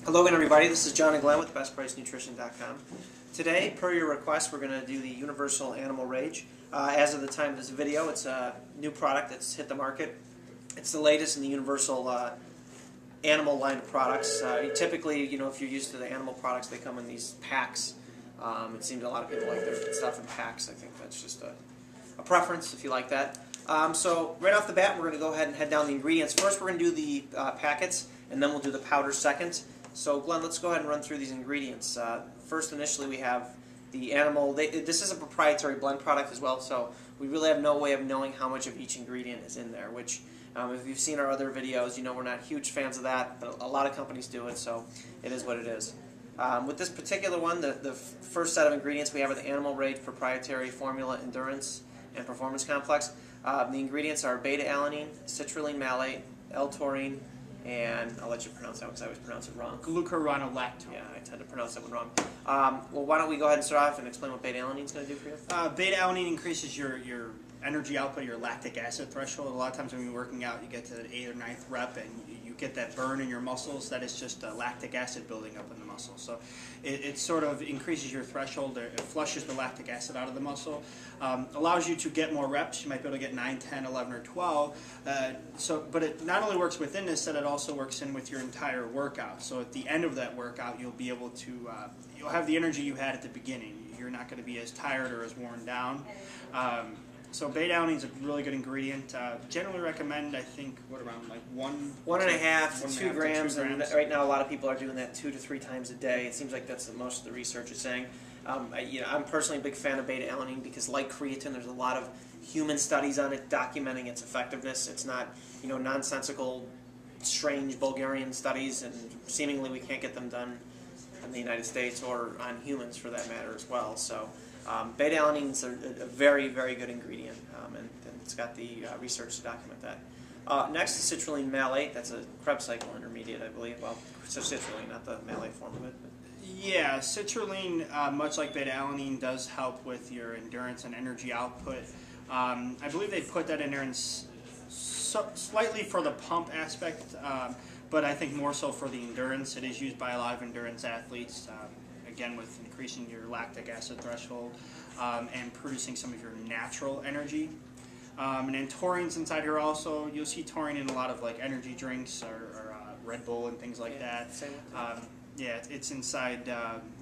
Hello again, everybody. This is John and Glenn with BestPriceNutrition.com. Today, per your request, we're going to do the Universal Animal Rage. As of the time of this video, it's a new product that's hit the market. It's the latest in the Universal animal line of products. Typically, if you're used to the animal products, they come in these packs. It seems a lot of people like their stuff in packs. I think that's just a preference if you like that. So right off the bat, we're going to go ahead and head down the ingredients. First, we're going to do the packets, and then we'll do the powder second. So Glenn, let's go ahead and run through these ingredients. First, initially, we have the animal. This is a proprietary blend product as well, so we really have no way of knowing how much of each ingredient is in there, which if you've seen our other videos, you know we're not huge fans of that, but a lot of companies do it, so it is what it is. With this particular one, the first set of ingredients we have are the Animal Rage Proprietary Formula Endurance and Performance Complex. The ingredients are beta-alanine, citrulline malate, L-taurine, and I'll let you pronounce that because I always pronounce it wrong. Glucuronolactone. Yeah, I tend to pronounce that one wrong. Well, why don't we go ahead and start off and explain what beta-alanine is going to do for you? Beta-alanine increases your energy output, your lactic acid threshold. A lot of times when you're working out, you get to the 8th or 9th rep and you get that burn in your muscles. That is just lactic acid building up in the muscle. So it sort of increases your threshold. It flushes the lactic acid out of the muscle. Allows you to get more reps. You might be able to get 9, 10, 11, or 12. But it not only works within this set, it also works in with your entire workout. So at the end of that workout, you'll be able to, you'll have the energy you had at the beginning. You're not going to be as tired or as worn down. So beta-alanine is a really good ingredient. Generally recommend, I think, around like 1.5 to 2 grams. And right now, a lot of people are doing that 2 to 3 times a day. It seems like that's what most of the research is saying. I'm personally a big fan of beta-alanine because, like creatine, there's a lot of human studies on it documenting its effectiveness. It's not, nonsensical, strange Bulgarian studies, and seemingly we can't get them done in the United States or on humans for that matter as well. So beta-alanine is a very, very good ingredient, and it's got the research to document that. Next is citrulline malate. That's a Krebs cycle intermediate, I believe. Well, so citrulline, not the malate form of it. But. Yeah, citrulline, much like beta-alanine, does help with your endurance and energy output. I believe they put that in there slightly for the pump aspect, but I think more so for the endurance. It is used by a lot of endurance athletes, again with increasing your lactic acid threshold and producing some of your natural energy. And then taurine's inside here also. You'll see taurine in a lot of like energy drinks or Red Bull and things like that. Yeah, it's inside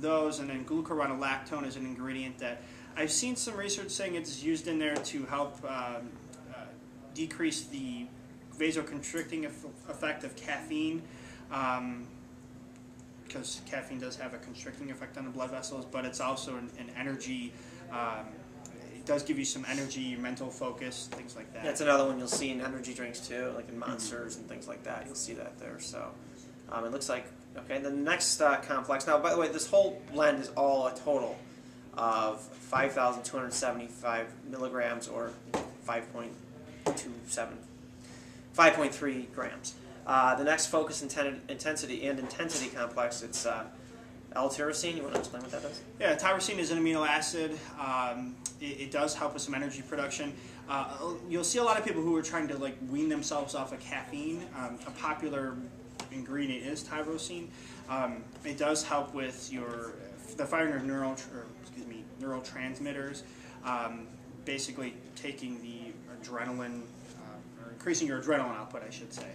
those. And then glucuronolactone is an ingredient that I've seen some research saying it's used in there to help decrease the vasoconstricting effect of caffeine, because caffeine does have a constricting effect on the blood vessels, but it's also an energy, it does give you some energy, mental focus, things like that. That's another one you'll see in energy drinks too, like in Monsters and things like that. You'll see that there. So it looks like, okay, the next complex, now by the way, this whole blend is all a total of 5,275 milligrams or 5.3 grams. The next focus intensity complex, it's L-tyrosine. You want to explain what that does? Yeah, tyrosine is an amino acid. It does help with some energy production. You'll see a lot of people who are trying to wean themselves off of caffeine. A popular ingredient is tyrosine. It does help with the firing of neurotransmitters, basically taking the adrenaline, or increasing your adrenaline output, I should say.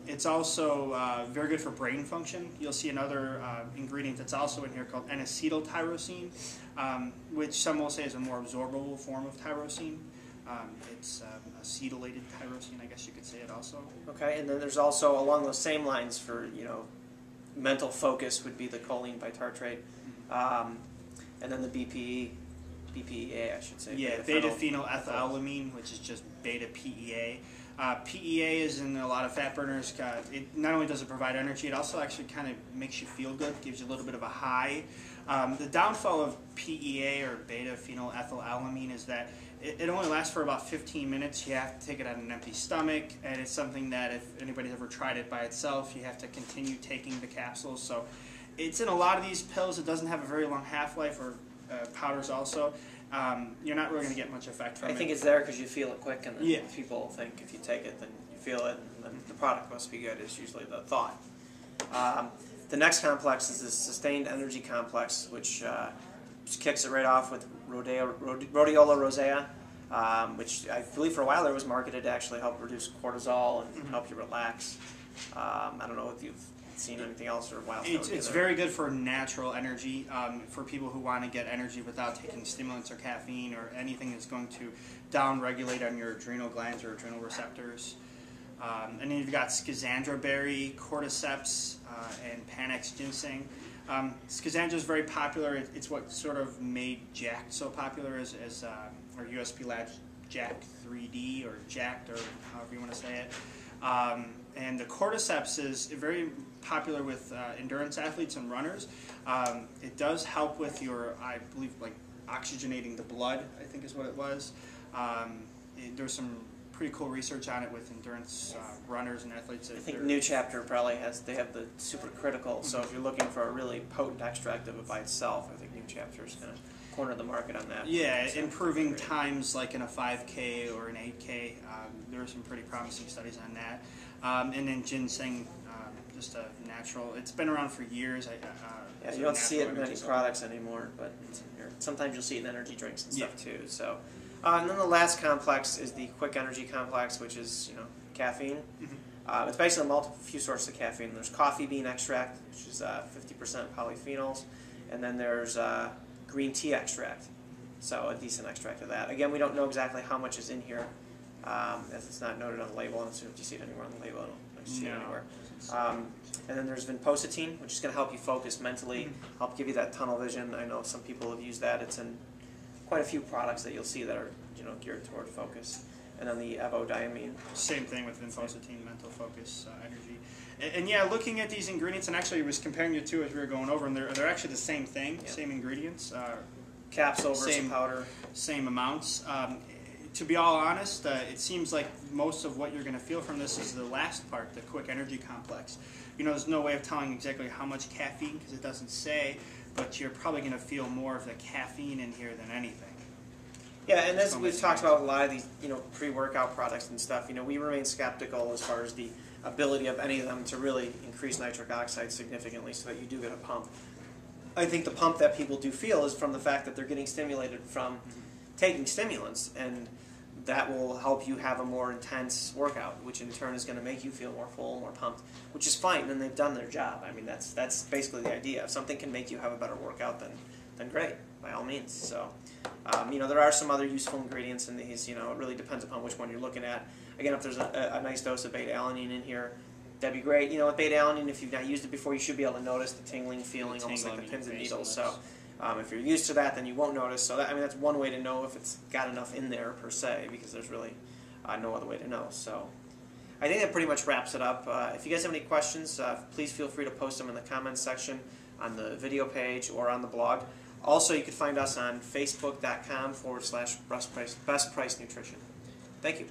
It's also very good for brain function. You'll see another ingredient that's also in here called N-acetyltyrosine, which some will say is a more absorbable form of tyrosine. It's acetylated tyrosine, I guess you could say it also. Okay, and then there's also, along those same lines for, mental focus would be the choline bitartrate, and then the BPEA, I should say. Yeah, beta-phenylethylamine, which is just beta-PEA. PEA is in a lot of fat burners. It not only does it provide energy, it also actually kind of makes you feel good, gives you a little bit of a high. The downfall of PEA, or beta-phenylethylamine, is that it only lasts for about 15 minutes. You have to take it on an empty stomach, and it's something that if anybody's ever tried it by itself, you have to continue taking the capsules. So it's in a lot of these pills. It doesn't have a very long half-life, or powders also. You're not really going to get much effect from it. I think it's there because you feel it quick, and then people think if you take it, then you feel it, and then the product must be good, is usually the thought. The next complex is the Sustained Energy Complex, which just kicks it right off with Rhodiola rosea, which I believe for a while there was marketed to actually help reduce cortisol and help you relax. I don't know if you've seen anything else or wild. It's very good for natural energy, for people who want to get energy without taking stimulants or caffeine or anything that's going to down-regulate on your adrenal glands or adrenal receptors. And then you've got schizandra berry, cordyceps, and Panax ginseng. Schizandra is very popular. It's what sort of made Jack so popular as or USP Labs Jack 3D or Jacked or however you want to say it. And the cordyceps is very popular with endurance athletes and runners. It does help with your, I believe, like oxygenating the blood, I think is what it was. There's some pretty cool research on it with endurance runners and athletes. I think New Chapter probably they have the supercritical, so if you're looking for a really potent extract of it by itself, I think New Chapter is going to corner the market on that. Yeah, improving times like in a 5K or an 8K. There are some pretty promising studies on that. And then ginseng, just a natural, it's been around for years. Yeah, you don't see it in many products anymore, but sometimes you'll see it in energy drinks and stuff too. So. And then the last complex is the quick energy complex, which is caffeine. It's basically a few sources of caffeine. There's coffee bean extract, which is 50% polyphenols, and then there's green tea extract, so a decent extract of that. Again, we don't know exactly how much is in here, as it's not noted on the label. I don't know if you see it anywhere on the label. I don't see it anywhere. And then there's vinpocetine, which is going to help you focus mentally, help give you that tunnel vision. I know some people have used that. It's in quite a few products that you'll see that are geared toward focus. And then the evodiamine. Same thing with vinpocetine, mental focus, energy. And yeah, looking at these ingredients, and actually I was comparing the two as we were going over, and they're actually the same thing, same ingredients. Capsule versus powder. Same amounts. To be all honest, it seems like most of what you're going to feel from this is the last part, the quick energy complex. There's no way of telling exactly how much caffeine because it doesn't say, but you're probably going to feel more of the caffeine in here than anything. Yeah, and as we've talked about a lot of these, pre-workout products and stuff, we remain skeptical as far as the ability of any of them to really increase nitric oxide significantly so that you do get a pump. I think the pump that people do feel is from the fact that they're getting stimulated from taking stimulants, and that will help you have a more intense workout, which in turn is going to make you feel more full, more pumped, which is fine, and they've done their job. I mean, that's basically the idea. If something can make you have a better workout, then great, by all means. So, there are some other useful ingredients in these. It really depends upon which one you're looking at. Again, if there's a nice dose of beta-alanine in here, that'd be great. With beta-alanine, if you've not used it before, you should be able to notice the tingling feeling, almost like the pins and needles. So, if you're used to that, then you won't notice. So, that's one way to know if it's got enough in there, per se, because there's really no other way to know. So, I think that pretty much wraps it up. If you guys have any questions, please feel free to post them in the comments section on the video page or on the blog. Also, you can find us on Facebook.com/BestPriceNutrition. Thank you.